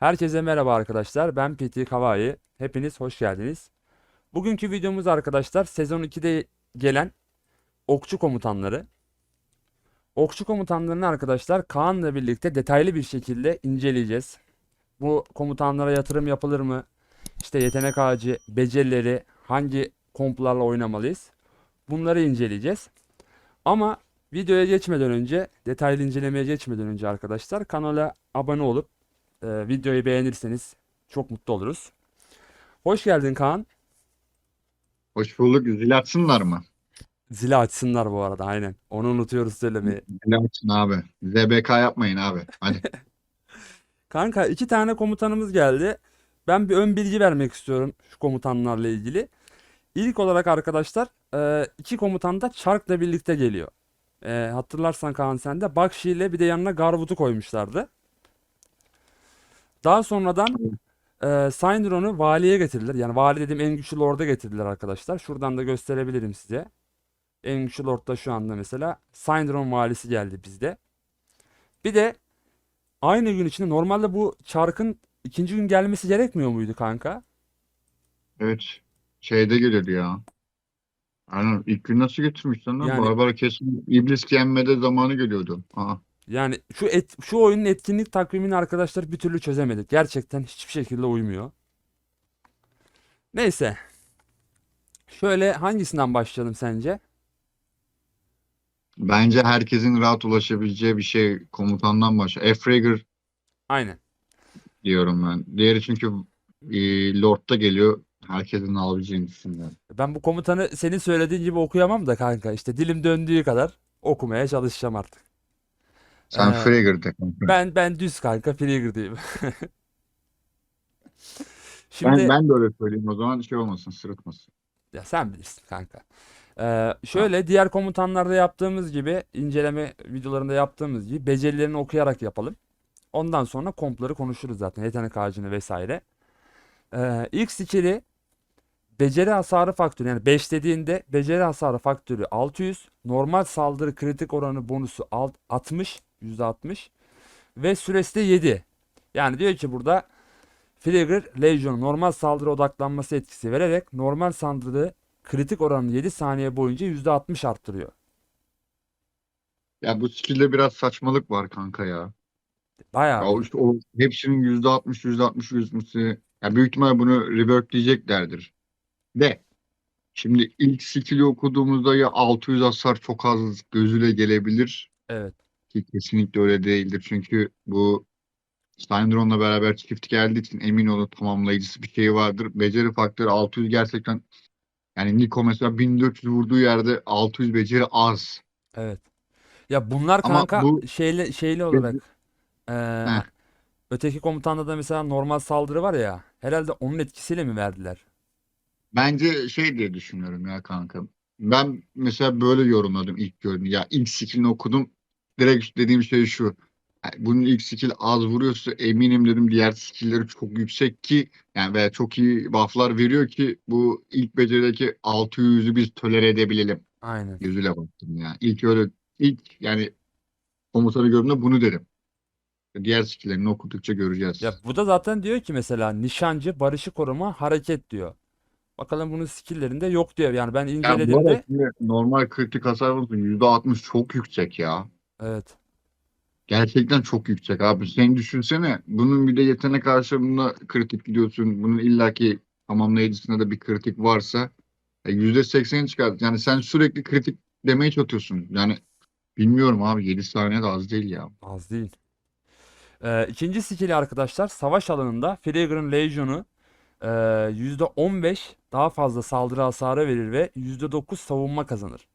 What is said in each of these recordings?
Herkese merhaba arkadaşlar. Ben PT Kawai. Hepiniz hoş geldiniz. Bugünkü videomuz arkadaşlar sezon 2'de gelen okçu komutanları. Okçu komutanlarını arkadaşlar Kaan'la birlikte detaylı bir şekilde inceleyeceğiz. Bu komutanlara yatırım yapılır mı? İşte yetenek ağacı, becerileri, hangi komplarla oynamalıyız? Bunları inceleyeceğiz. Ama videoya geçmeden önce, detaylı incelemeye geçmeden önce arkadaşlar kanala abone olup videoyu beğenirseniz çok mutlu oluruz. Hoş geldin Kaan. Hoş bulduk. Zil açsınlar mı? Zili açsınlar bu arada aynen. Onu unutuyoruz söylemeyi. Zil açsın abi. ZBK yapmayın abi. Hadi. Kanka iki tane komutanımız geldi. Ben bir ön bilgi vermek istiyorum şu komutanlarla ilgili. İlk olarak arkadaşlar iki komutan da Çark'la birlikte geliyor. Hatırlarsan Kaan sen de Bakşi ile bir de yanına Garvut'u koymuşlardı. Daha sonradan Syndron'u valiye getirdiler. Yani vali dediğim en güçlü lord'a getirdiler arkadaşlar. Şuradan da gösterebilirim size. En güçlü lord'da şu anda mesela Syndron valisi geldi bizde. Bir de aynı gün içinde normalde bu çarkın ikinci gün gelmesi gerekmiyor muydu kanka? Evet. Şeyde geliyordu ya. Aynen. İlk gün nasıl getirmişler lan? Yani Barbara kesin İblis yenmede zamanı geliyordu. Aha. şu oyunun etkinlik takvimini arkadaşlar bir türlü çözemedik. Gerçekten hiçbir şekilde uymuyor. Neyse. Şöyle hangisinden başlayalım sence? Bence herkesin rahat ulaşabileceği bir şey komutandan başlıyor. F-Rager Aynen. diyorum ben. Diğeri çünkü Lord'da geliyor. Herkesin alabileceğini düşünüyorum. Ben bu komutanı senin söylediğin gibi okuyamam da kanka. İşte dilim döndüğü kadar okumaya çalışacağım artık. Sen Ee, Fragger de kanka. ben düz kanka Frigger diyeyim. Ben, Şimdi ben de öyle söyleyeyim o zaman şey olmasın, sırıtmasın. ya sen bilirsin kanka. Tamam. Şöyle diğer komutanlarda yaptığımız gibi inceleme videolarında yaptığımız gibi becerilerini okuyarak yapalım. Ondan sonra kompları konuşuruz zaten. Yetenek ağacını vesaire. İlk skill'i beceri hasarı faktörü yani 5 dediğinde beceri hasarı faktörü 600. Normal saldırı kritik oranı bonusu 60. %60. Ve süresi de 7. Yani diyor ki burada Flagger Legion normal saldırı odaklanması etkisi vererek normal saldırı kritik oranını 7 saniye boyunca %60 arttırıyor. Ya bu skill'de biraz saçmalık var kanka ya. Bayağı Ya bir. işte o hepsinin %60 yüzmesi. Ya büyük ihtimal bunu revert diyeceklerdir. De şimdi ilk skill'i okuduğumuzda ya 600 hasar çok az gözüyle gelebilir Evet. ki kesinlikle öyle değildir. Çünkü bu Syndrome'la beraber çift geldiği için emin olun tamamlayıcısı bir şey vardır. Beceri faktörü 600 gerçekten yani Niko mesela 1400 vurduğu yerde 600 beceri az. Evet. Ya bunlar Ama kanka bu şeyli olarak eee, Heh, öteki komutanda da mesela normal saldırı var ya herhalde onun etkisiyle mi verdiler? bence şey diye düşünüyorum ya kanka. Ben mesela böyle yorumladım ilk gördüğümde. Ya ilk skillini okudum. Direkt dediğim şey şu. Yani bunun ilk skill az vuruyorsa eminim dedim diğer skillleri çok yüksek ki yani veya çok iyi bufflar veriyor ki bu ilk becerideki 600'ü biz tolere edebilelim. Aynen. Gözüyle baktım ya. İlk yani komutanı gördüğümde bunu dedim. Diğer skilllerini okudukça göreceğiz. Ya bu da zaten diyor ki mesela nişancı, barışı koruma, hareket diyor. Bakalım bunun skill'lerinde yok diyor. Yani ben Ya bu arada incelediğimde şimdi normal kritik hasar vursun %60 çok yüksek ya. evet. Gerçekten çok yüksek abi. Sen düşünsene. Bunun bir de yetenek karşılığında kritik gidiyorsun. Bunun illaki tamamlayıcısında da bir kritik varsa %80 çıkar. Yani sen sürekli kritik damage atıyorsun. Yani bilmiyorum abi 7 saniye de az değil ya. Az değil. İkinci skill'i arkadaşlar savaş alanında Frigger'ın Legion'u %15 daha fazla saldırı hasarı verir ve %9 savunma kazanır.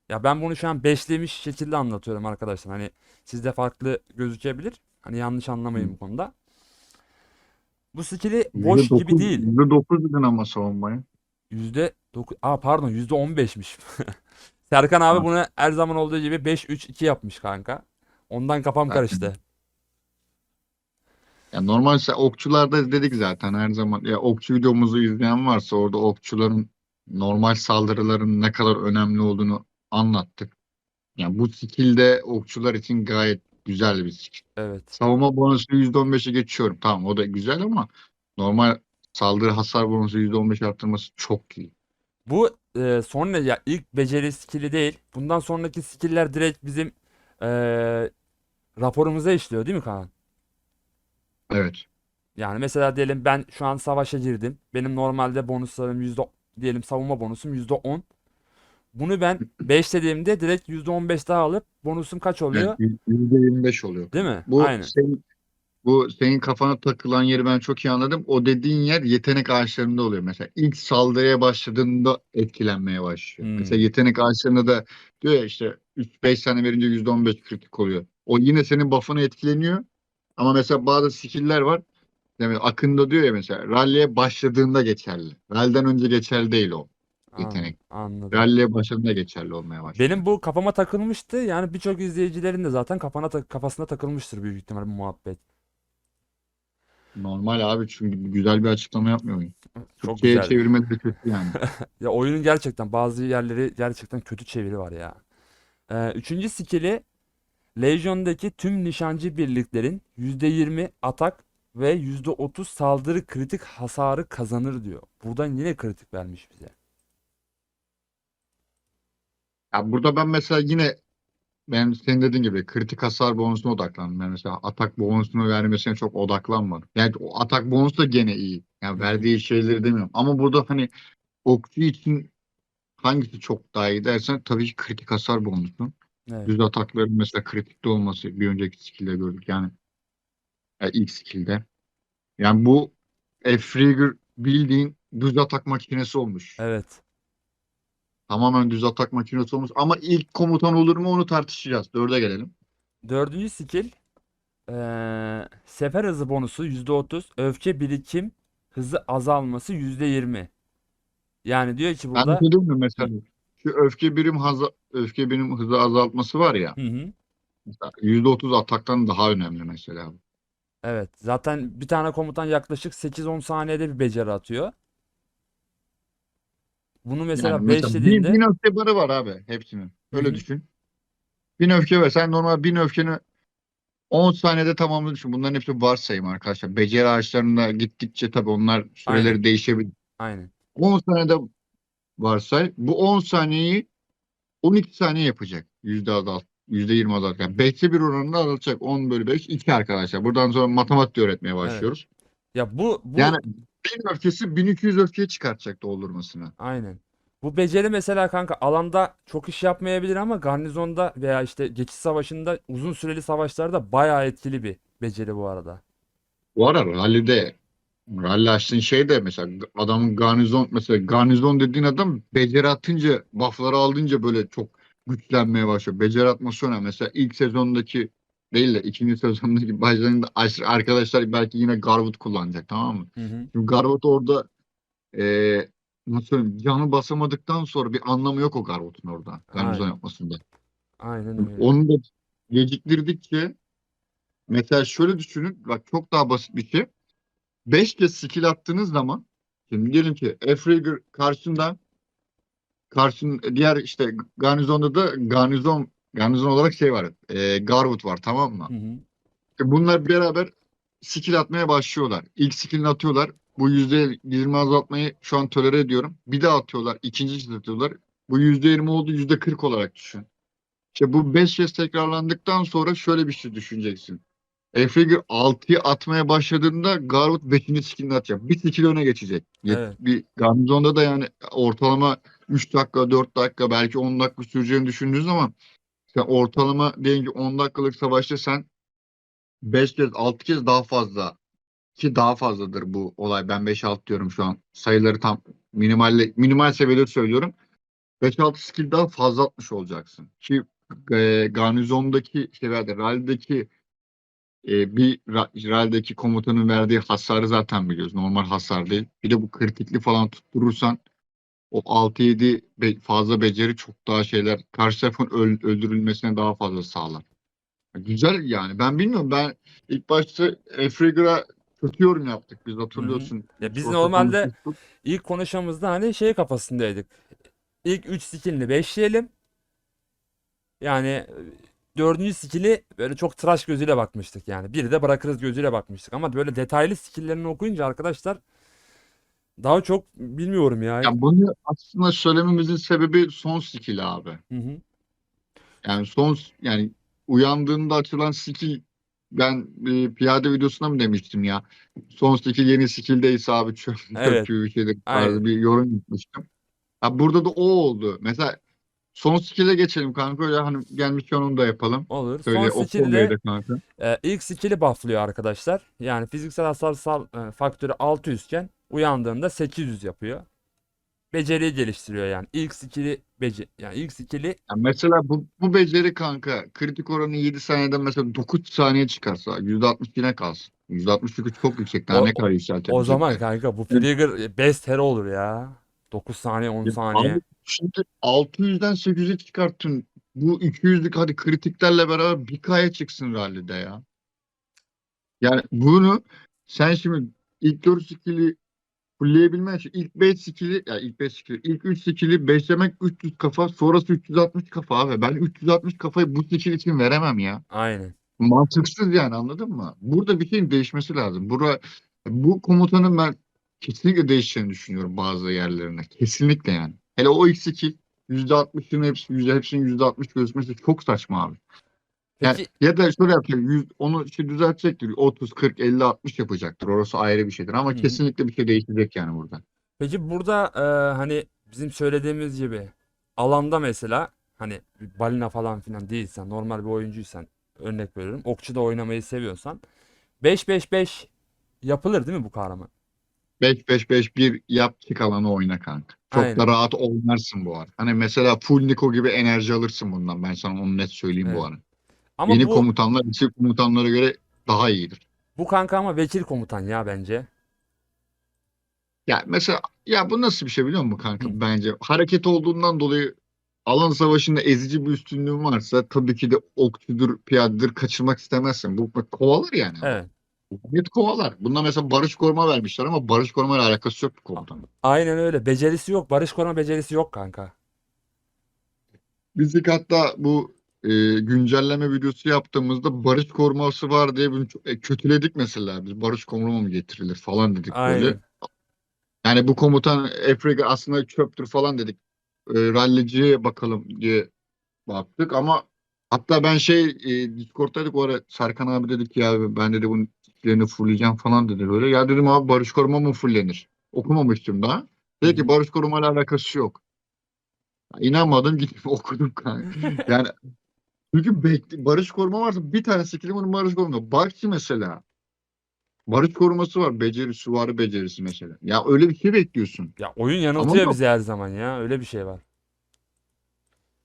Ya ben bunu şu an beşlemiş şekilde anlatıyorum arkadaşlar. Hani sizde farklı gözükebilir. Hani yanlış anlamayın bu konuda. Bu skill'i boş gibi %9, değil. %9 dedin ama savunmaya. %9, pardon %15'miş. Serkan abi Ha, bunu her zaman olduğu gibi 5-3-2 yapmış kanka. Ondan kafam karıştı. zaten. Ya normal okçularda dedik zaten her zaman. Ya okçu videomuzu izleyen varsa orada okçuların normal saldırıların ne kadar önemli olduğunu anlattık. Yani bu skill'de okçular için gayet Güzel bir skill. Evet. Savunma bonusu %15'e geçiyorum. Tamam, o da güzel ama normal saldırı hasar bonusu %15 arttırması çok iyi. Bu sonra ya ilk beceri skill'i değil. Bundan sonraki skill'ler direkt bizim e, raporumuza işliyor değil mi Kaan? Evet. Yani mesela diyelim ben şu an savaşa girdim. Benim normalde bonuslarım diyelim savunma bonusum %10. Bunu ben 5 dediğimde direkt %15 daha alıp bonusum kaç Evet, oluyor? %25 oluyor Değil kanka. mi? Aynen. Bu senin kafana takılan yeri ben çok iyi anladım. O dediğin yer yetenek ağaçlarında oluyor. Mesela ilk saldırıya başladığında etkilenmeye başlıyor. Mesela Hmm, yetenek ağaçlarında da diyor ya işte 3-5 tane verince %15 kritik oluyor. O yine senin buff'ına etkileniyor. Ama mesela bazı skill'ler var. Yani Akın'da diyor ya mesela rally'e başladığında geçerli. Rally'den önce geçerli değil o yetenek. anladım. Rally'e başladığında geçerli olmaya başlıyor. Benim bu kafama takılmıştı. Yani birçok izleyicilerin de zaten kafasına takılmıştır büyük ihtimal bu muhabbet. Normal abi, çünkü güzel bir açıklama yapmıyor muyum? Çok Türkçe'ye güzel. çevirmesi de kötü yani. Ya oyunun gerçekten bazı yerleri gerçekten kötü çeviri var ya. Üçüncü skill'i Legion'daki tüm nişancı birliklerin %20 atak ve %30 saldırı kritik hasarı kazanır diyor. Buradan yine kritik vermiş bize. Ya burada ben mesela yine ben senin dediğin gibi kritik hasar bonusuna odaklandım. Ben mesela atak bonusunu vermesine çok odaklanmadım. Yani o atak bonusu da gene iyi. Yani Hı hı. verdiği şeyleri demiyorum. Ama burada hani okçu için hangisi çok daha iyi dersen tabii ki kritik hasar bonusu. Evet. Düz atakların mesela kritikte olması bir önceki skill'de gördük. Yani ilk skill'de. Yani bu F-Trigger bildiğin düz atak makinesi olmuş. Evet. Tamamen düz atak makinesi olmuş. Ama ilk komutan olur mu onu tartışacağız. Dörde gelelim. Dördüncü skill sefer hızı bonusu %30, öfke birikim hızı azalması %20. Yani diyor ki Ben de burada şey diyeyim mi hı mesela şu öfke birim hızı azaltması var ya, hı. mesela %30 ataktan daha önemli mesela. Evet. Zaten bir tane komutan yaklaşık 8-10 saniyede bir beceri atıyor. Bunu Yani mesela mesela 5 bin dediğinde öfke barı var abi hepsinin. hı Öyle hı. düşün. 1000 öfke ve sen normal 1000 öfkeni 10 saniyede tamamını düşün. Bunların hepsi varsayım arkadaşlar. Beceri ağaçlarında gittikçe tabii onlar Aynen. süreleri değişebilir. Aynen. 10 saniyede varsay. Bu 10 saniyeyi 12 saniye yapacak. %20 azalt. Yani 5'te bir oranında azaltacak. 10 bölü 5 2 arkadaşlar. Buradan sonra matematik öğretmeye Evet. başlıyoruz. Ya bu Yani bu 1000 öfkesi 1200 öfkeye çıkartacak doldurmasını. aynen. Bu beceri mesela kanka alanda çok iş yapmayabilir ama garnizonda veya işte geçiş savaşında uzun süreli savaşlarda bayağı etkili bir beceri bu arada. Bu ara rally açtığın şey de mesela adamın garnizon, mesela garnizon dediğin adam beceri atınca buffları aldınca böyle çok güçlenmeye başlıyor. Beceri atması önemli. Mesela ilk sezondaki değil de ikinci sezondaki başlarında arkadaşlar belki yine Garwood kullanacak, tamam mı? Hı hı. Şimdi Garwood orada nasıl söyleyeyim, canı basamadıktan sonra bir anlamı yok o Garwood'un orada garnizon Aynen. yapmasında. Aynen öyle. Onu da geciktirdikçe mesela şöyle düşünün, bak çok daha basit bir şey. 5 kez skill attığınız zaman şimdi diyelim ki F-Trigger diğer işte garnizonda da garnizon olarak şey var. Garwood var, tamam mı? Hı hı. Bunlar beraber skill atmaya başlıyorlar. İlk skillini atıyorlar. Bu %20 azaltmayı şu an tolere ediyorum. Bir daha atıyorlar. İkinci kez atıyorlar. Bu %20 oldu, %40 olarak düşün. İşte bu 5 kez tekrarlandıktan sonra şöyle bir şey düşüneceksin. Frigger 6'yı atmaya başladığında Garwood 5. skillini atacak. Bir skill öne geçecek. Evet. Bir Garnizon'da da yani ortalama 3 dakika, 4 dakika, belki 10 dakika süreceğini düşündüğünüz zaman sen ortalama diyelim ki 10 dakikalık savaşta sen 5 kez 6 kez daha fazla, ki daha fazladır bu olay. Ben 5-6 diyorum şu an. Sayıları tam minimal seviyede söylüyorum. 5-6 skill daha fazla atmış olacaksın. Ki Garnizon'daki şeylerde, Rally'deki İsrail'deki komutanın verdiği hasarı zaten biliyoruz. Normal hasar değil. Bir de bu kritikli falan tutturursan o 6-7 fazla beceri çok daha şeyler, karşı tarafın öldürülmesine daha fazla sağlar. Güzel yani. Ben bilmiyorum. Ben ilk başta Frigger'a kötü yorum yaptık. Biz Hı hı. hatırlıyorsun. Ya biz Discord'da normalde konuşmuştuk. ilk konuşmamızda hani şey kafasındaydık. İlk 3 skill'ini 5'leyelim. Yani dördüncü skill'i böyle çok tıraş gözüyle bakmıştık yani. Biri de bırakırız gözüyle bakmıştık. Ama böyle detaylı skill'lerini okuyunca arkadaşlar daha çok bilmiyorum ya. Ya bunu aslında söylememizin sebebi son skill abi. Hı hı. Yani yani uyandığında açılan skill, ben piyade videosunda mı demiştim ya? Son skill yeni skill'deyse abi çöp Evet. gibi bir şeydir Aynen. tarzı bir yorum yapmıştım. Ha, burada da o oldu. Mesela son skill'e geçelim kanka. Öyle hani gelmişken onu da yapalım. Olur. Son Şöyle oku orayı skill'de da kanka. ilk skill'i bufflıyor arkadaşlar. Yani fiziksel hasar faktörü 600 iken uyandığında 800 yapıyor. Beceriyi geliştiriyor yani. İlk skill'i Ya mesela bu beceri kanka kritik oranı 7 saniyeden mesela 9 saniye çıkarsa %60 yine kalsın. %60 çünkü çok yüksek. Daha o, ne kadar o zaman yükseltebilecekler? kanka bu Frigger best hero olur ya. 9 saniye 10 Ya abi saniye. şimdi 600'den 800'e çıkarttın. Bu 200'lük hadi kritiklerle beraber 1K'ya çıksın rallide ya. Yani bunu sen şimdi ilk 4 skill'i fullleyebilmen için ilk 5 skill'i, ya ilk 5 skill'i, ilk 3 skill'i beslemek 300 kafa, sonrası 360 kafa abi. Ben 360 kafayı bu skill için veremem ya. Aynen. Mantıksız yani, anladın mı? Burada bir şeyin değişmesi lazım. Bu komutanın ben kesinlikle değişeceğini düşünüyorum bazı yerlerine. Kesinlikle yani. Hele o X2 %60'ın hepsinin %60 gözükmesi çok saçma abi. Yani Peki ya da şöyle yapacak, onu işte düzeltecektir. 30, 40, 50, 60 yapacaktır. Orası ayrı bir şeydir. Ama hı hı. kesinlikle bir şey değişecek yani burada. Peki burada hani bizim söylediğimiz gibi alanda mesela hani bir balina falan filan değilsen normal bir oyuncuysan örnek veriyorum. Okçuda oynamayı seviyorsan 5-5-5 yapılır değil mi bu kahraman? 5-5-5-1 yap, çık alanı oyna kanka. Çok da Aynen. rahat oynarsın bu arada. Hani mesela full Niko gibi enerji alırsın bundan. Ben sana onu net söyleyeyim bu Evet. arada. Ama Yeni bu komutanlar eski komutanlara göre daha iyidir. bu kanka ama vekil komutan ya bence. Ya mesela, ya bu nasıl bir şey biliyor musun Hı. kanka? Bence hareket olduğundan dolayı alan savaşında ezici bir üstünlüğün varsa tabii ki de okçudur, piyadedir, kaçırmak istemezsin. Bu bak, kovalar yani adam. Evet. Net kovalar. Bunda mesela barış koruma vermişler ama barış koruma ile alakası yok bu A- komutanın. Aynen öyle. Becerisi yok. Barış koruma becerisi yok kanka. Biz ilk hatta bu güncelleme videosu yaptığımızda barış koruması var diye bunu kötüledik mesela. Biz barış koruma mı getirilir falan dedik böyle. Aynen. Yani bu komutan Afrika aslında çöptür falan dedik. Ralliciye bakalım diye baktık ama hatta ben Discord'daydık, o ara Serkan abi dedik ya, ben dedi bunun tiklerini fullleyeceğim falan dedi böyle. Ya dedim abi, barış koruma mı fullenir? Okumamıştım daha. Hı Dedi ki hı. barış koruma ile alakası yok. İnanmadım, gittim okudum kanka. Yani çünkü barış koruma varsa bir tane skill'im onun barış koruma. Barçı mesela. Barış koruması var. Beceri, süvari becerisi mesela. Ya öyle bir şey bekliyorsun. Ya oyun Ama yanıltıyor yok. bizi her zaman ya. Öyle bir şey var.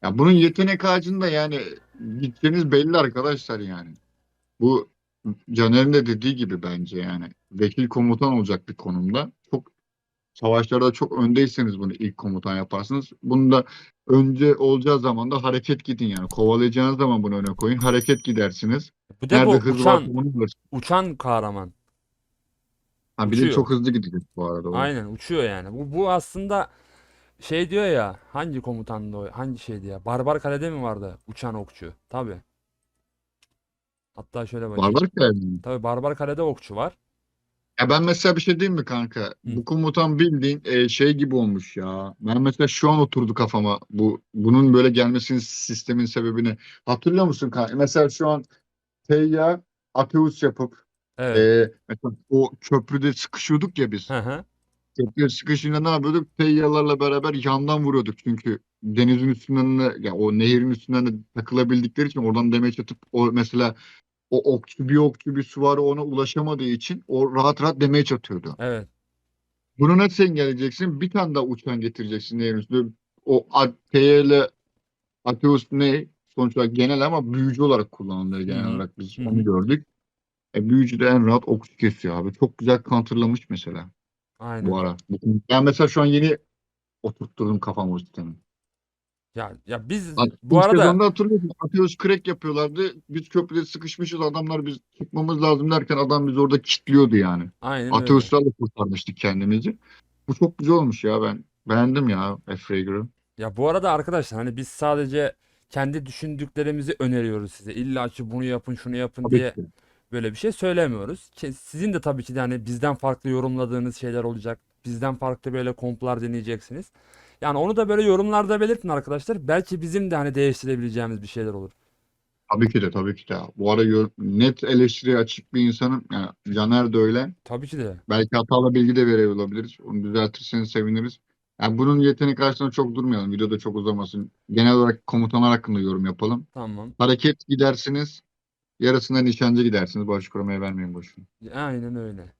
Ya bunun yetenek ağacında yani gideceğiniz belli arkadaşlar yani. Bu Caner'in de dediği gibi bence yani. Vekil komutan olacak bir konumda. Çok savaşlarda çok öndeyseniz bunu ilk komutan yaparsınız. Bunu da önce olacağı zaman da hareket gidin yani. Kovalayacağınız zaman bunu öne koyun. Hareket gidersiniz. Bu de Nerede bu hız varsa onu alırsınız. uçan kahraman. Ha, bir de Uçuyor. çok hızlı gidecek bu arada o. Aynen uçuyor yani. Bu aslında şey diyor ya hangi komutandı o? Hangi şeydi ya? Barbar Kale'de mi vardı uçan okçu? Tabii. Hatta şöyle bakayım. Barbar Kaya. Tabii Barbar Kale'de okçu var. Ya ben mesela bir şey diyeyim mi kanka? Hı. Bu komutan bildiğin şey gibi olmuş ya. Ben mesela şu an oturdu kafama. Bunun böyle gelmesinin sistemin sebebini. Hatırlıyor musun kanka? Mesela şu an Teyya Ateus yapıp Evet. mesela o köprüde sıkışıyorduk ya biz. Hı hı. Köprüde sıkışınca ne yapıyorduk? Teyyalarla beraber yandan vuruyorduk. Çünkü denizin üstünden de, ya o nehirin üstünden de takılabildikleri için oradan demeç atıp o mesela bir süvari ona ulaşamadığı için o rahat rahat damage atıyordu. Evet. Bunu nasıl engelleyeceksin? Bir tane daha uçan getireceksin yerin üstüne. O TYL Ateus ne? Sonuç olarak genel ama büyücü olarak kullanılıyor Hı genel hı. olarak. Biz Hı onu hı. gördük. Büyücü de en rahat okçu kesiyor abi. Çok güzel counterlamış mesela bu Aynen. ara. Ben mesela şu an yeni oturtturdum kafama o sistemi. Ya biz Bak, bu ilk arada sezonda hatırlıyorsun. Ateos crack yapıyorlardı. Biz köprüde sıkışmışız. Adamlar biz çıkmamız lazım derken adam bizi orada kilitliyordu yani. aynen öyle. Ateos'larla kurtarmıştık kendimizi. Bu çok güzel olmuş ya ben. Beğendim ya F-Rager'ı. Ya bu arada arkadaşlar hani biz sadece kendi düşündüklerimizi öneriyoruz size. İlla ki bunu yapın, şunu yapın Tabii diye ki. böyle bir şey söylemiyoruz. Sizin de tabii ki de hani bizden farklı yorumladığınız şeyler olacak. Bizden farklı böyle komplar deneyeceksiniz. Yani onu da böyle yorumlarda belirtin arkadaşlar. Belki bizim de hani değiştirebileceğimiz bir şeyler olur. Tabii ki de, tabii ki de. Bu ara net eleştiriye açık bir insanım. Yani Caner de öyle. Tabii ki de. Belki hatalı bilgi de veriyor olabiliriz. Onu düzeltirseniz seviniriz. Yani bunun yetenek karşısında çok durmayalım. Videoda çok uzamasın. Genel olarak komutanlar hakkında yorum yapalım. Tamam. Hareket gidersiniz. Yarısında nişancı gidersiniz. Boş korumaya vermeyin boşuna. Aynen öyle.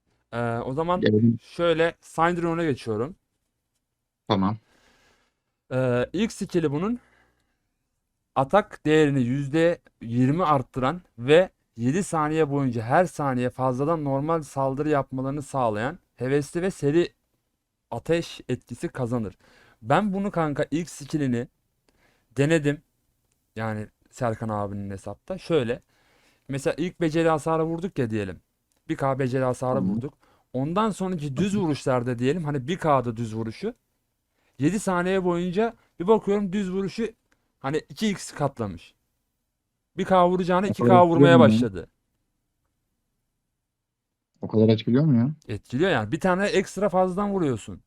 O zaman Gelelim. şöyle Syndrone'a geçiyorum. Tamam. İlk skill'i bunun atak değerini %20 arttıran ve 7 saniye boyunca her saniye fazladan normal saldırı yapmalarını sağlayan hevesli ve seri ateş etkisi kazanır. Ben bunu kanka ilk skill'ini denedim. Yani Serkan abinin hesapta. Şöyle. Mesela ilk beceri hasarı vurduk ya diyelim. 1K beceri hasarı Tamam. vurduk. Ondan sonraki düz vuruşlarda diyelim. Hani 1K'da düz vuruşu. 7 saniye boyunca bir bakıyorum düz vuruşu hani 2x katlamış. 1K vuracağına O kadar 2K etkiliyor vurmaya mu ya? başladı. O kadar etkiliyor mu ya? Etkiliyor yani. Bir tane ekstra fazladan vuruyorsun.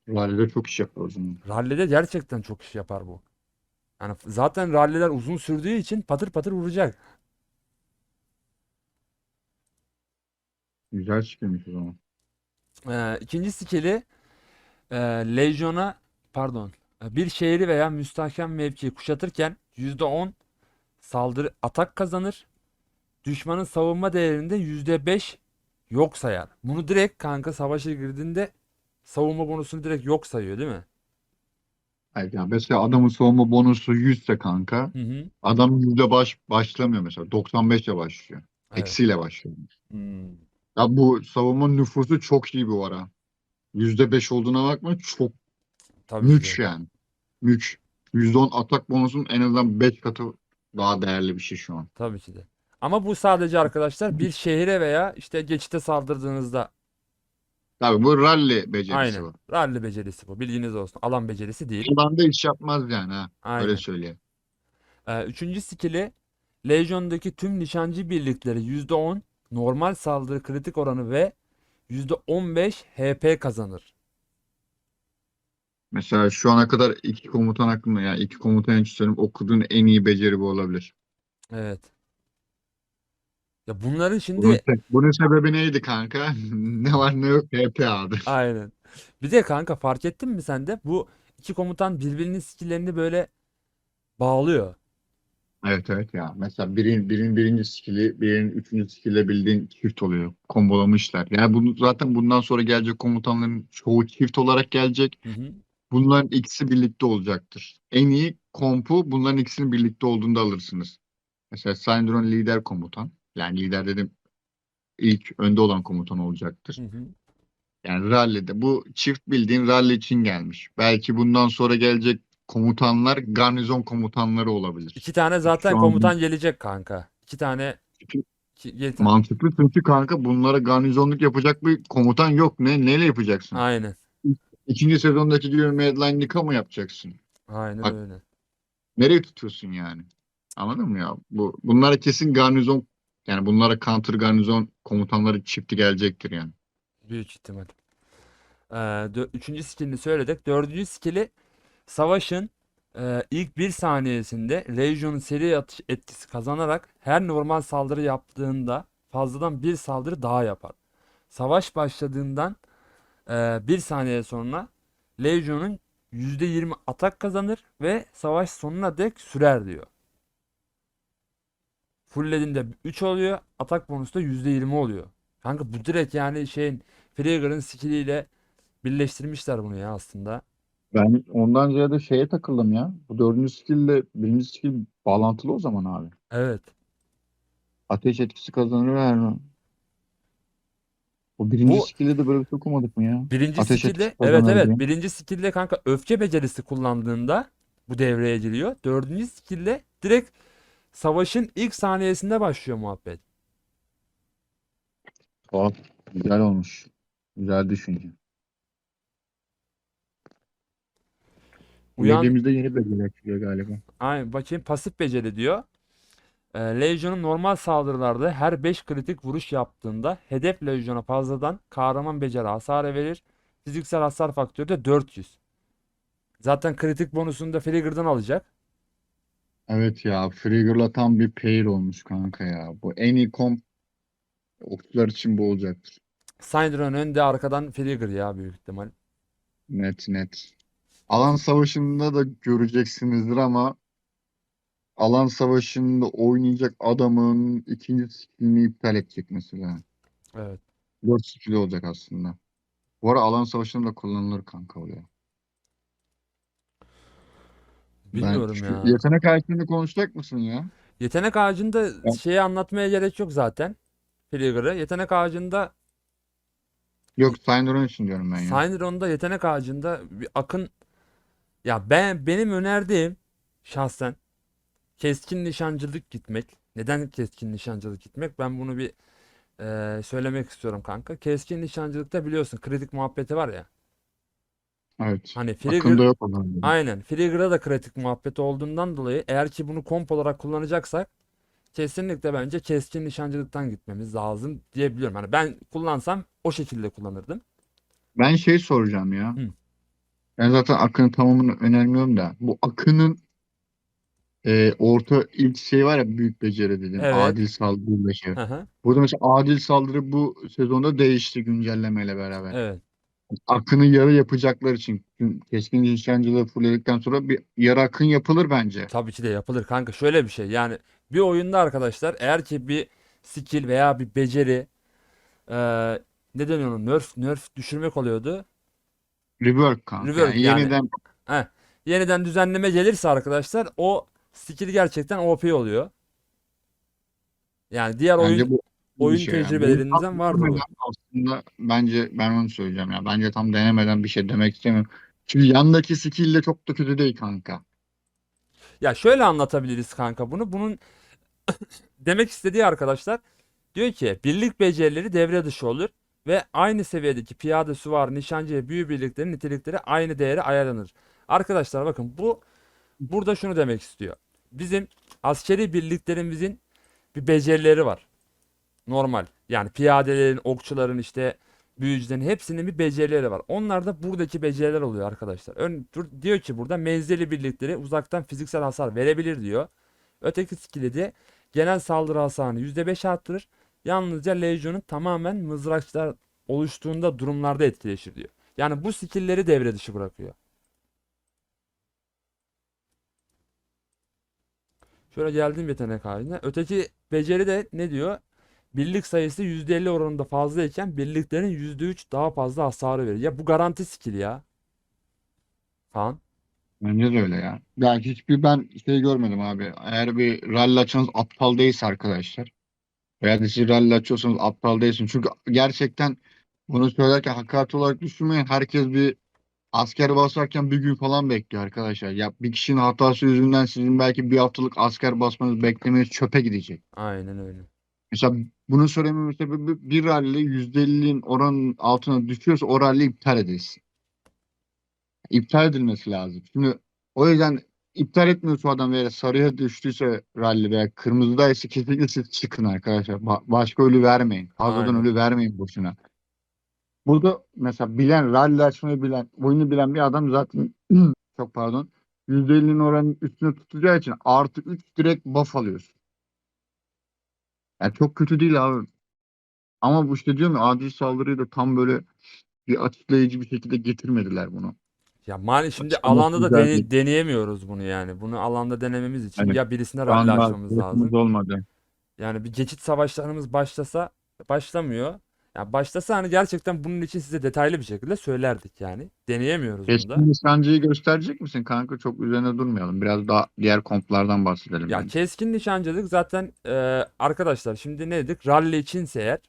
Rally'de çok iş yapıyor o zaman. Rally'de gerçekten çok iş yapar bu. Yani zaten ralliler uzun sürdüğü için patır patır vuracak. Güzel çıkıyormuş o zaman. İkinci skill'i Legion'a pardon bir şehri veya müstahkem mevkiyi kuşatırken %10 saldırı atak kazanır. Düşmanın savunma değerinde %5 yok sayar. Bunu direkt kanka savaşa girdiğinde savunma bonusunu direkt yok sayıyor değil mi? Hayır, yani mesela adamın savunma bonusu 100 ise kanka, Hı hı. adam başlamıyor mesela. 95'le başlıyor. Evet. Eksiyle başlıyor. Hmm. Ya bu savunma nüfusu çok iyi bu ara. %5 olduğuna bakma, çok Tabii ki mük de. yani. Mük. %10 atak bonusunun en azından 5 katı daha değerli bir şey şu an. Tabii ki de. Ama bu sadece arkadaşlar bir şehire veya işte geçite saldırdığınızda Tabii bu rally becerisi aynen. bu. Ralli becerisi bu. Bilginiz olsun. Alan becerisi değil. Alanda iş yapmaz yani ha. Öyle Aynen. söyleyeyim. Üçüncü skill'i Legion'daki tüm nişancı birlikleri %10 normal saldırı kritik oranı ve %15 HP kazanır. Mesela şu ana kadar iki komutan hakkında, yani iki komutan için söyleyeyim, okuduğun en iyi beceri bu olabilir. Evet. Ya bunların Bunun, şimdi bunun sebebi neydi kanka? Ne var ne yok HP abi. aynen. Bir de kanka fark ettin mi sen de? Bu iki komutan birbirinin skill'lerini böyle bağlıyor. Evet, evet ya. Mesela birinin birinci skill'i, birinin üçüncü skill'le bildiğin çift oluyor. Kombolamışlar. Yani bunu zaten bundan sonra gelecek komutanların çoğu çift olarak gelecek. Hı hı. Bunların ikisi birlikte olacaktır. En iyi kompu bunların ikisinin birlikte olduğunda alırsınız. Mesela Syndron lider komutan. Yani lider dedim, ilk önde olan komutan Hı olacaktır. hı. Yani rally'de bu çift bildiğin rally için gelmiş. Belki bundan sonra gelecek komutanlar garnizon komutanları olabilir. İki tane Çünkü zaten şu an komutan gelecek kanka. İki tane mantıklı, çünkü kanka bunlara garnizonluk yapacak bir komutan yok. Neyle yapacaksın? aynen. İkinci sezondaki gibi Medline Nika mı yapacaksın? Aynen Bak, öyle. nereye tutuyorsun yani? Anladın mı ya? Bunlara kesin garnizon, yani bunlara counter garnizon komutanları çifti gelecektir yani. Büyük ihtimal. Üçüncü skillini söyledik. Dördüncü skilli savaşın ilk bir saniyesinde Legion'un seri atış etkisi kazanarak her normal saldırı yaptığında fazladan bir saldırı daha yapar. Savaş başladığından bir saniye sonra Legion'un %20 atak kazanır ve savaş sonuna dek sürer diyor. Fulllediğinde 3 oluyor. Atak bonusu da %20 oluyor. Kanka bu direkt yani şeyin Frigger'ın skilliyle birleştirmişler bunu ya aslında. Ben ondan ziyade şeye takıldım ya. Bu dördüncü skill ile birinci skill bağlantılı o zaman abi. Evet. Ateş etkisi kazanır ver. O birinci Bu skill'de de böyle bir şey okumadık mı ya? birinci Ateş etkisi skill'de evet kazanır evet diye. birinci skill'de kanka öfke becerisi kullandığında bu devreye giriyor. Dördüncü skill'de direkt savaşın ilk saniyesinde başlıyor muhabbet. Tuhaf. Güzel olmuş. Güzel düşünce. Uyan, Yediğimizde yeni beceri açılıyor galiba. ay bakayım, pasif beceri diyor. Legion'un normal saldırılarda her 5 kritik vuruş yaptığında hedef Legion'a fazladan kahraman beceri hasarı verir. Fiziksel hasar faktörü de 400. Zaten kritik bonusunu da Frigger'dan alacak. Evet ya, Frigger'la tam bir pair olmuş kanka ya. Bu en iyi komp okçular için bu olacaktır. Syndron önde, arkadan Frigger ya büyük ihtimal. Net net. Alan savaşında da göreceksinizdir ama alan savaşında oynayacak adamın ikinci skillini iptal edecek mesela. Evet. 4 skill olacak aslında. Bu ara alan savaşında da kullanılır kanka o ya. Ben Bilmiyorum şu ya. yetenek ağacını konuşacak mısın ya? Yetenek ağacında Ben- şeyi anlatmaya gerek yok zaten. Frigger'ı. Yetenek ağacında, Yok, Sayın için diyorum ben ya. Syndron'da yetenek ağacında bir akın, ya benim önerdiğim şahsen keskin nişancılık gitmek. Neden keskin nişancılık gitmek? Ben bunu bir söylemek istiyorum kanka. Keskin nişancılıkta biliyorsun kritik muhabbeti var ya. Evet. Hani Frigger, Akında yok o zaman. aynen, Frigger'da da kritik muhabbeti olduğundan dolayı eğer ki bunu komp olarak kullanacaksak kesinlikle bence keskin nişancılıktan gitmemiz lazım diyebiliyorum. Hani ben kullansam o şekilde kullanırdım. Ben şey soracağım ya. Hı. Ben zaten Akın'ın tamamını önermiyorum da. Bu Akın'ın orta ilk şey var ya, büyük beceri dedim. Evet. Adil saldırı beceri. Hı hı. Burada mesela adil saldırı bu sezonda değişti güncellemeyle beraber. Evet. Akın'ı yarı yapacaklar için keskin nişancılığı fullledikten sonra bir yarı akın yapılır bence. Tabii ki de yapılır kanka. Şöyle bir şey. Yani bir oyunda arkadaşlar eğer ki bir skill veya bir beceri, ne deniyor ona? Nerf düşürmek oluyordu. Rework kanka. Rework Yani yani. yeniden Heh, yeniden düzenleme gelirse arkadaşlar o skill gerçekten OP oluyor. Yani diğer bence bu iyi bir oyun şey ya. Bunu tam tecrübelerinizden vardır denemeden bu. aslında bence ben onu söyleyeceğim ya. Bence tam denemeden bir şey demek istemiyorum. Çünkü yandaki skill de çok da kötü değil kanka. Ya şöyle anlatabiliriz kanka bunu. Bunun demek istediği arkadaşlar, diyor ki birlik becerileri devre dışı olur ve aynı seviyedeki piyade, süvari, nişancı ve büyü birliklerinin nitelikleri aynı değere ayarlanır. Arkadaşlar bakın, bu burada şunu demek istiyor. Bizim askeri birliklerimizin bir becerileri var. Normal. Yani piyadelerin, okçuların, işte büyücülerin hepsinin bir becerileri var. Onlar da buradaki beceriler oluyor arkadaşlar. Diyor ki burada menzili birlikleri uzaktan fiziksel hasar verebilir diyor. Öteki skill'i de genel saldırı hasarını %5 arttırır. Yalnızca Legion'un tamamen mızrakçılar oluştuğunda durumlarda etkileşir diyor. Yani bu skill'leri devre dışı bırakıyor. Şöyle geldim yetenek haline. Öteki beceri de ne diyor? Birlik sayısı %50 oranında fazlayken birliklerin %3 daha fazla hasarı verir. Ya bu garanti skill ya. Kaan. Bence de öyle ya. Ya hiçbir ben şey görmedim abi. Eğer bir rally açanız aptal değilse arkadaşlar. Veya da siz rally açıyorsanız aptal değilsin. Çünkü gerçekten bunu söylerken hakaret olarak düşünmeyin. Herkes bir asker basarken bir gün falan bekliyor arkadaşlar. Ya bir kişinin hatası yüzünden sizin belki bir haftalık asker basmanız, beklemeniz çöpe gidecek. Aynen öyle. Mesela bunu söylememin sebebi bir rally %50'nin oranın altına düşüyorsa o rally iptal edilsin. İptal edilmesi lazım. Şimdi o yüzden iptal etmiyorsa o adam veya sarıya düştüyse rally veya kırmızıdaysa kesinlikle siz çıkın arkadaşlar. Başka ölü vermeyin. Fazladan Aynen. ölü vermeyin boşuna. Burada mesela bilen, rally açmayı bilen, oyunu bilen bir adam zaten çok pardon, %50'nin oranın üstüne tutacağı için artı 3 direkt buff alıyorsun. Yani çok kötü değil abi. Ama bu işte diyorum ya, adil saldırıyı da tam böyle bir açıklayıcı bir şekilde getirmediler bunu. Ya mali şimdi Açıklaması alanda da güzel değil. deneyemiyoruz bunu yani. Bunu alanda denememiz için Yani ya birisine şu rally an daha açmamız sırasımız lazım. olmadı. Yani bir geçit savaşlarımız başlasa, başlamıyor. Ya başlasa hani gerçekten bunun için size detaylı bir şekilde söylerdik yani. Deneyemiyoruz bunu da. Keskin nişancıyı gösterecek misin kanka? Çok üzerine durmayalım. Biraz daha diğer komplardan bahsedelim Ya bence. keskin nişancılık zaten, arkadaşlar şimdi ne dedik? Rally içinse eğer,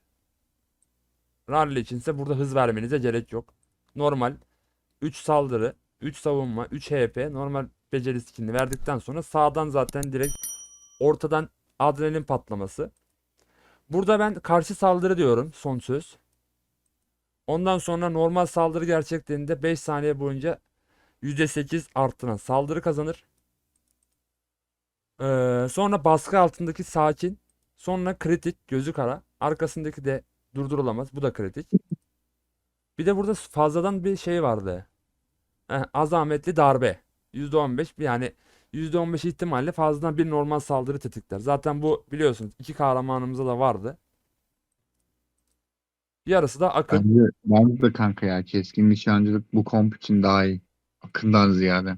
rally içinse burada hız vermenize gerek yok. Normal 3 saldırı, 3 savunma, 3 HP normal beceri skillini verdikten sonra sağdan zaten direkt ortadan adrenalin patlaması. Burada ben karşı saldırı diyorum, son söz. Ondan sonra normal saldırı gerçekliğinde 5 saniye boyunca %8 arttıran saldırı kazanır. Sonra baskı altındaki sakin. Sonra kritik gözü kara. Arkasındaki de durdurulamaz. Bu da kritik. Bir de burada fazladan bir şey vardı. Azametli darbe. %15 yani %15 ihtimalle fazladan bir normal saldırı tetikler. Zaten bu biliyorsunuz iki kahramanımıza da vardı. Yarısı da akın. Bence de kanka ya keskin nişancılık bu komp için daha iyi. Akından ziyade.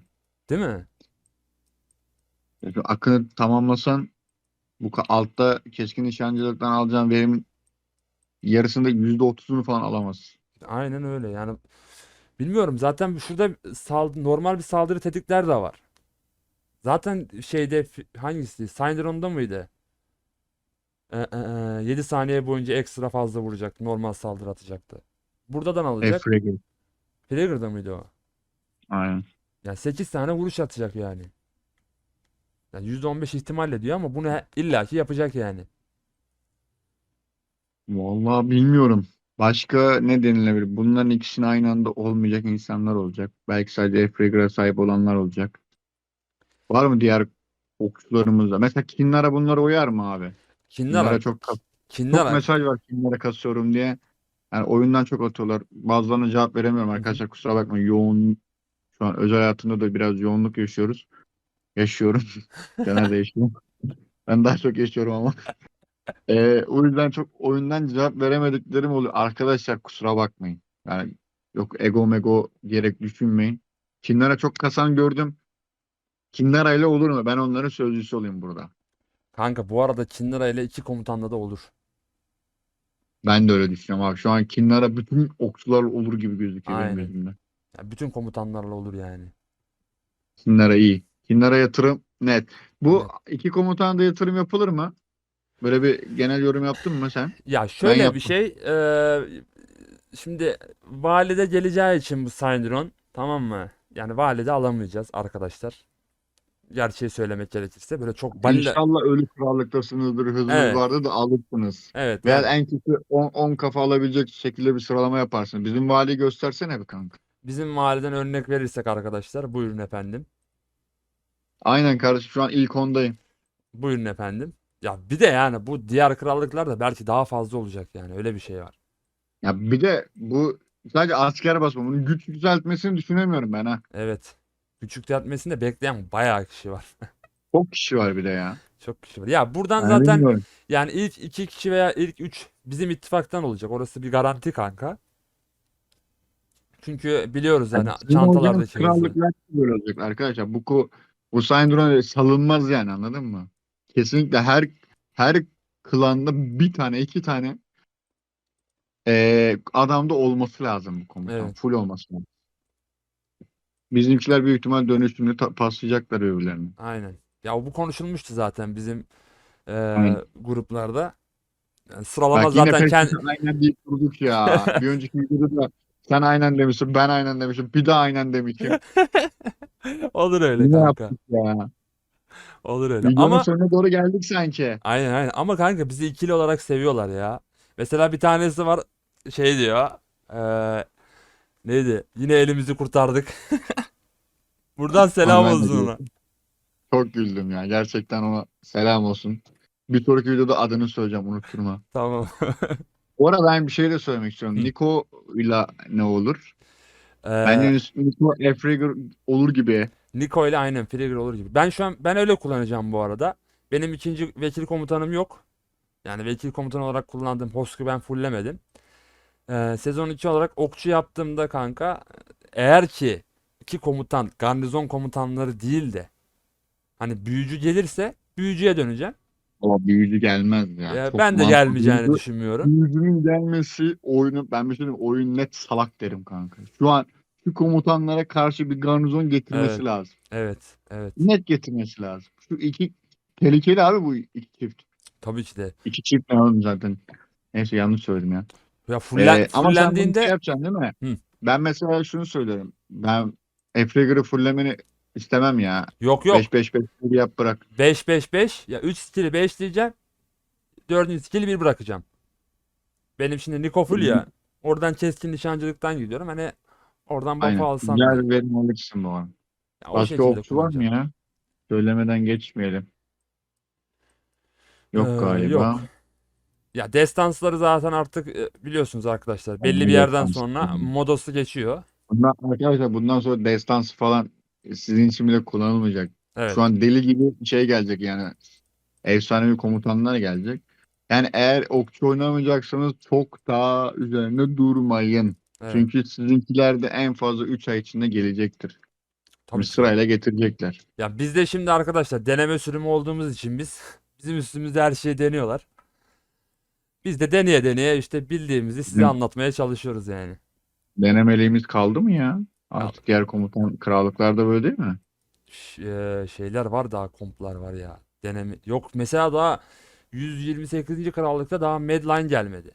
Değil mi? Çünkü akını tamamlasan altta keskin nişancılıktan alacağın verimin yarısında %30'unu falan alamazsın. Aynen öyle. Yani bilmiyorum. Zaten şurada normal bir saldırı tetikler de var. Zaten şeyde hangisi? Syndrome'da mıydı? 7 saniye boyunca ekstra fazla vuracaktı. Normal saldırı atacaktı. Buradan alacak. Fragile. Flagger'da mıydı o? Aynen. Yani 8 tane vuruş atacak yani. Yani %15 ihtimalle diyor ama bunu illaki yapacak yani. Vallahi bilmiyorum. Başka ne denilebilir? Bunların ikisini aynı anda olmayacak insanlar olacak. Belki sadece Fragile sahip olanlar olacak. Var mı diğer okçularımızda? Mesela Kinnara bunlara uyar mı abi? Kinnara, Kinnara çok Kinnara. mesaj var Kinnara kasıyorum diye. Yani oyundan çok atıyorlar. Bazılarına cevap veremiyorum Hı hı. arkadaşlar. Kusura bakmayın. Yoğun şu an özel hayatımda da biraz yoğunluk yaşıyoruz. Yaşıyorum. Genelde yaşıyorum. Ben daha çok yaşıyorum ama. O yüzden çok oyundan cevap veremediklerim oluyor. Arkadaşlar kusura bakmayın. Yani yok ego mego diyerek düşünmeyin. Kinnara çok kasan gördüm. Kinnara ile olur mu? Ben onların sözcüsü olayım burada. Kanka bu arada Kinnara ile iki komutanla da olur. Ben de öyle düşünüyorum abi. Şu an Kinnara bütün okçular olur gibi gözüküyor benim Aynen. gözümde. Ya bütün komutanlarla olur yani. Kinnara iyi. Kinnara yatırım net. Bu Net. iki komutana da yatırım yapılır mı? Böyle bir genel yorum yaptın mı sen? Ya Ben şöyle bir yaptım. şey. Şimdi valide geleceği için bu Syndron, tamam mı? Yani valide alamayacağız arkadaşlar. Gerçeği söylemek gerekirse böyle çok balila. İnşallah ölü krallıktasınızdır, hızınız Evet. vardır da alırsınız. Evet Veya yani en kötü 10 kafa alabilecek şekilde bir sıralama yaparsın. Bizim valiyi göstersene bir kanka. bizim mahalleden örnek verirsek arkadaşlar, buyurun efendim. Aynen kardeşim şu an ilk ondayım. Buyurun efendim. Ya bir de yani bu diğer krallıklar da belki daha fazla olacak yani öyle bir şey var. Ya bir de bu sadece asker basma. Bunun güç yükseltmesini düşünemiyorum ben ha. Evet. Küçük de bekleyen bayağı kişi var. Çok kişi var bir de ya. Çok kişi var. Ya buradan Yani zaten bilmiyorum. yani ilk iki kişi veya ilk üç bizim ittifaktan olacak. Orası bir garanti kanka. Çünkü biliyoruz Yani yani sizin olacağınız çantalardaki hızı. krallıklar böyle olacak arkadaşlar. Bu Syndrome salınmaz yani anladın mı? Kesinlikle her klanda bir tane iki tane adamda olması lazım bu komutan. Evet, Full olması lazım. Bizimkiler büyük ihtimal dönüşümünü paslayacaklar birbirlerine. aynen. Ya bu konuşulmuştu zaten bizim Aynen. gruplarda. Yani sıralama Bak yine zaten peş peşe aynen deyip durduk ya. Bir önceki videoda da sen aynen demişsin, ben aynen demişim, bir daha aynen demişim. olur öyle Yine kanka. yaptık ya. Olur öyle. Videonun Ama sonuna doğru geldik sanki. aynen ama kanka bizi ikili olarak seviyorlar ya. Mesela bir tanesi var şey diyor. eee, neydi? Yine elimizi kurtardık. Buradan Onu selam ben de olsun ona. gördüm. Çok güldüm ya. Gerçekten ona selam olsun. Bir sonraki videoda adını söyleyeceğim unutturma. Tamam. Bu arada ben bir şey de söylemek istiyorum. Hı. Nico ile ne olur? Eee, Bence Nico Efrigger olur gibi. Niko ile aynen Frigger olur gibi. Ben öyle kullanacağım bu arada. Benim ikinci vekil komutanım yok. Yani vekil komutan olarak kullandığım Hosk'u ben fulllemedim. Sezon 2 olarak okçu yaptığımda kanka eğer ki iki komutan garnizon komutanları değil de hani büyücü gelirse büyücüye döneceğim. Ama büyücü gelmez ya. Çok Ben de mantıklı. gelmeyeceğini düşünmüyorum. Büyücünün gelmesi oyunu ben bir şey diyeyim, oyun net salak derim kanka. Şu an şu komutanlara karşı bir garnizon Evet. getirmesi lazım. Evet. Evet. Net getirmesi lazım. Şu iki tehlikeli abi bu iki çift. Tabii ki de. İki çift ne oğlum zaten. Neyse yanlış söyledim ya. Ya Ama sen bunu şey fullendiğinde yapacaksın değil mi? hı. Ben mesela şunu söylerim. Ben Efreger'ı fullemeni istemem ya. Yok yok. 5-5-5 yap bırak. 5-5-5 ya 3 skill'i 5 diyeceğim. 4. skill'i 1 bırakacağım. Benim şimdi Niko full ya. Oradan keskin nişancılıktan gidiyorum. Hani Oradan buff'ı Aynen. alsan Güzel diye. bir verim alırsın bu arada. Ya o Başka şekilde okçu var mı kullanacağım. ya? Söylemeden geçmeyelim. Yok Yok. galiba. Ya destansları zaten artık biliyorsunuz arkadaşlar. Belli bir Onları yerden destansı. sonra modosu geçiyor. Arkadaşlar bundan sonra destansı falan sizin için bile kullanılmayacak. Şu Evet. an deli gibi şey gelecek yani. Efsanevi komutanlar gelecek. Yani eğer okçu oynamayacaksanız çok daha üzerine durmayın. Evet. Çünkü sizinkiler de en fazla 3 ay içinde gelecektir. Şimdi Tabii ki de. sırayla getirecekler. Ya biz de şimdi arkadaşlar deneme sürümü olduğumuz için bizim üstümüzde her şeyi deniyorlar. Biz de deneye deneye işte bildiğimizi size Bizim anlatmaya çalışıyoruz yani. denemeliğimiz kaldı mı ya? Ya Artık diğer komutan krallıklarda böyle değil mi? şeyler var, daha komplar var ya. Deneme yok mesela, daha 128. krallıkta daha Medline gelmedi.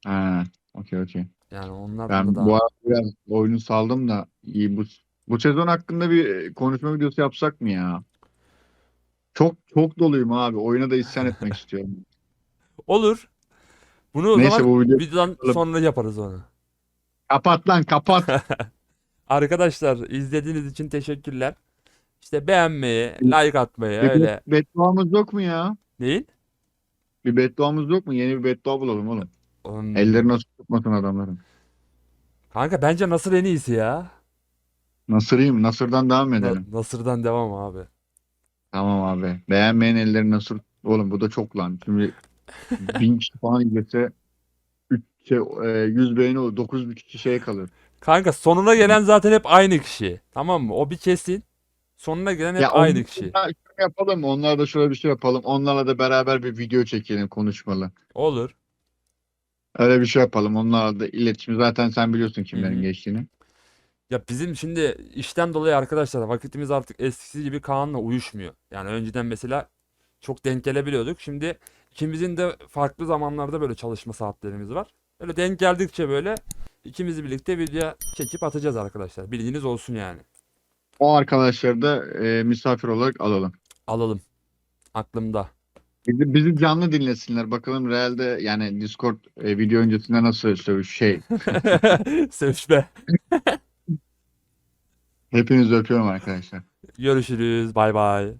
Ha, okey okey. Yani onlardan da Ben bu daha. arada biraz oyunu saldım da iyi bu sezon hakkında bir konuşma videosu yapsak mı ya? Çok çok doluyum abi. Oyuna da isyan etmek istiyorum. Olur. Bunu o Neyse zaman bu videoyu videodan kapatalım. sonra yaparız onu. Kapat lan kapat. Arkadaşlar izlediğiniz için teşekkürler. İşte beğenmeyi, like atmayı Bir öyle bedduamız yok mu ya? değil. Bir bedduamız yok mu? Yeni bir beddua bulalım oğlum. Hmm. Elleri nasıl tutmasın adamların. Kanka bence Nasır en iyisi ya. Nasır'ıyım. Nasır'dan devam edelim. Nasır'dan devam abi. Tamam abi. Beğenmeyen elleri Nasır. Oğlum bu da çok lan. Şimdi 1000 kişi falan izlese 100 beğeni olur. 9 kişi şey kalır. Kanka sonuna gelen zaten hep aynı kişi. Tamam mı? O bir kesin. Sonuna gelen hep Ya aynı onlarla kişi. da şunu yapalım mı? Onlarla da şöyle bir şey yapalım. Onlarla da beraber bir video çekelim konuşmalı. Olur. Öyle bir şey yapalım. Onlarla da iletişim. Zaten sen biliyorsun Hı kimlerin hı. geçtiğini. Ya bizim şimdi işten dolayı arkadaşlar vakitimiz artık eskisi gibi Kaan'la uyuşmuyor. Yani önceden mesela çok denk gelebiliyorduk. Şimdi ikimizin de farklı zamanlarda böyle çalışma saatlerimiz var. Böyle denk geldikçe böyle ikimizi birlikte video çekip atacağız arkadaşlar. Bilginiz olsun yani. O arkadaşları da misafir olarak alalım. Alalım. Aklımda. Bizi canlı dinlesinler. Bakalım realde yani Discord video öncesinde nasıl sövüş şey. Sevişme. Hepinizi öpüyorum arkadaşlar. Görüşürüz. Bay bay.